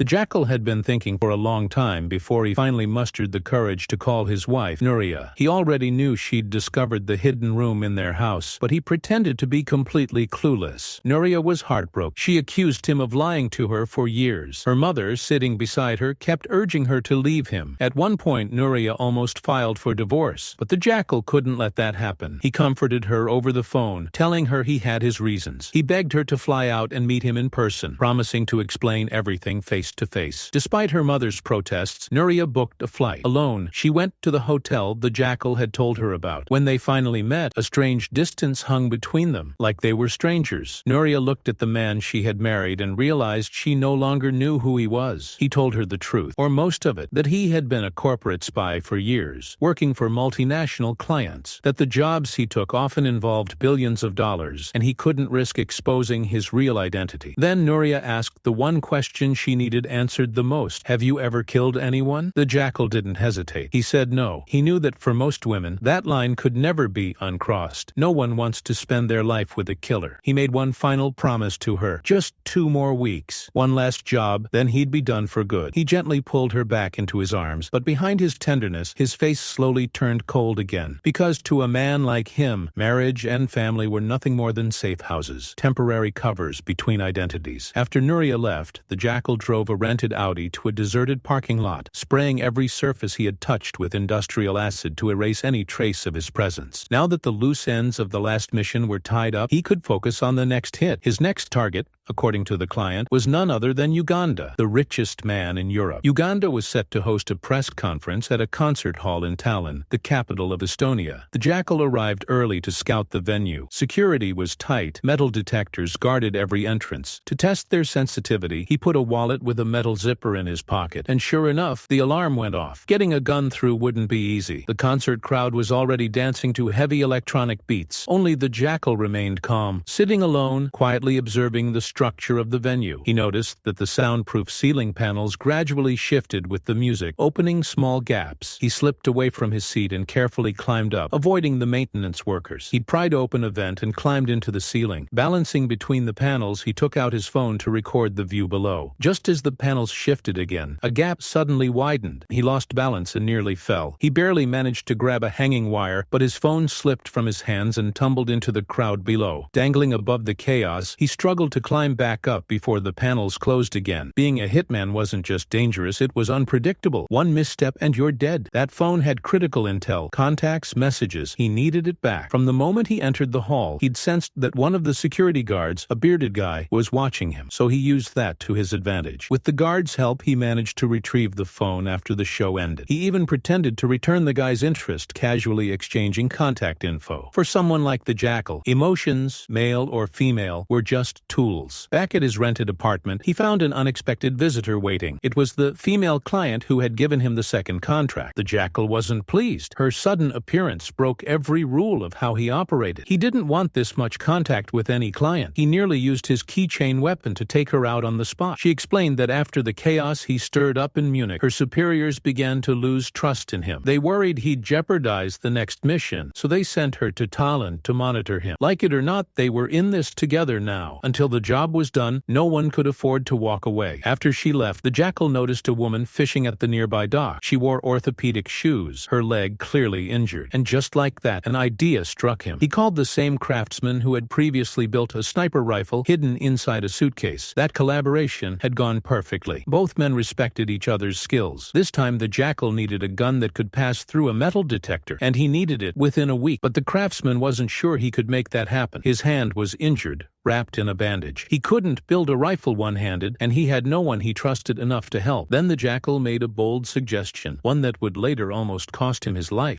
The Jackal had been thinking for a long time before he finally mustered the courage to call his wife, Nuria. He already knew she'd discovered the hidden room in their house, but he pretended to be completely clueless. Nuria was heartbroken. She accused him of lying to her for years. Her mother, sitting beside her, kept urging her to leave him. At one point, Nuria almost filed for divorce, but the Jackal couldn't let that happen. He comforted her over the phone, telling her he had his reasons. He begged her to fly out and meet him in person, promising to explain everything face to face. Despite her mother's protests, Nuria booked a flight. Alone, she went to the hotel the Jackal had told her about. When they finally met, a strange distance hung between them, like they were strangers. Nuria looked at the man she had married and realized she no longer knew who he was. He told her the truth, or most of it, that he had been a corporate spy for years, working for multinational clients, that the jobs he took often involved billions of dollars, and he couldn't risk exposing his real identity. Then Nuria asked the one question she needed answered the most. Have you ever killed anyone? The Jackal didn't hesitate. He said no. He knew that for most women, that line could never be uncrossed. No one wants to spend their life with a killer. He made one final promise to her. Just 2 more weeks. One last job, then he'd be done for good. He gently pulled her back into his arms, but behind his tenderness, his face slowly turned cold again. Because to a man like him, marriage and family were nothing more than safe houses, temporary covers between identities. After Nuria left, the Jackal drove a rented Audi to a deserted parking lot, spraying every surface he had touched with industrial acid to erase any trace of his presence. Now that the loose ends of the last mission were tied up, he could focus on the next hit. His next target, according to the client, was none other than Uganda, the richest man in Europe. Uganda was set to host a press conference at a concert hall in Tallinn, the capital of Estonia. The Jackal arrived early to scout the venue. Security was tight. Metal detectors guarded every entrance. To test their sensitivity, he put a wallet with a metal zipper in his pocket, and sure enough, the alarm went off. Getting a gun through wouldn't be easy. The concert crowd was already dancing to heavy electronic beats. Only the Jackal remained calm, sitting alone, quietly observing the structure of the venue. He noticed that the soundproof ceiling panels gradually shifted with the music, opening small gaps. He slipped away from his seat and carefully climbed up, avoiding the maintenance workers. He pried open a vent and climbed into the ceiling. Balancing between the panels, he took out his phone to record the view below. Just as the panels shifted again, a gap suddenly widened. He lost balance and nearly fell. He barely managed to grab a hanging wire, but his phone slipped from his hands and tumbled into the crowd below. Dangling above the chaos, he struggled to climb back up before the panels closed again. Being a hitman wasn't just dangerous, it was unpredictable. One misstep and you're dead. That phone had critical intel, contacts, messages. He needed it back. From the moment he entered the hall, he'd sensed that one of the security guards, a bearded guy, was watching him, so he used that to his advantage. With the guard's help, he managed to retrieve the phone after the show ended. He even pretended to return the guy's interest, casually exchanging contact info. For someone like the Jackal, emotions, male or female, were just tools. Back at his rented apartment, he found an unexpected visitor waiting. It was the female client who had given him the second contract. The Jackal wasn't pleased. Her sudden appearance broke every rule of how he operated. He didn't want this much contact with any client. He nearly used his keychain weapon to take her out on the spot. She explained that after the chaos he stirred up in Munich, her superiors began to lose trust in him. They worried he'd jeopardize the next mission, so they sent her to Tallinn to monitor him. Like it or not, they were in this together now. Until the job was done, no one could afford to walk away. After she left, the Jackal noticed a woman fishing at the nearby dock. She wore orthopedic shoes, her leg clearly injured. And just like that, an idea struck him. He called the same craftsman who had previously built a sniper rifle hidden inside a suitcase. That collaboration had gone perfectly. Both men respected each other's skills. This time the Jackal needed a gun that could pass through a metal detector, and he needed it within a week. But the craftsman wasn't sure he could make that happen. His hand was injured, wrapped in a bandage. He couldn't build a rifle one-handed, and he had no one he trusted enough to help. Then the Jackal made a bold suggestion, one that would later almost cost him his life.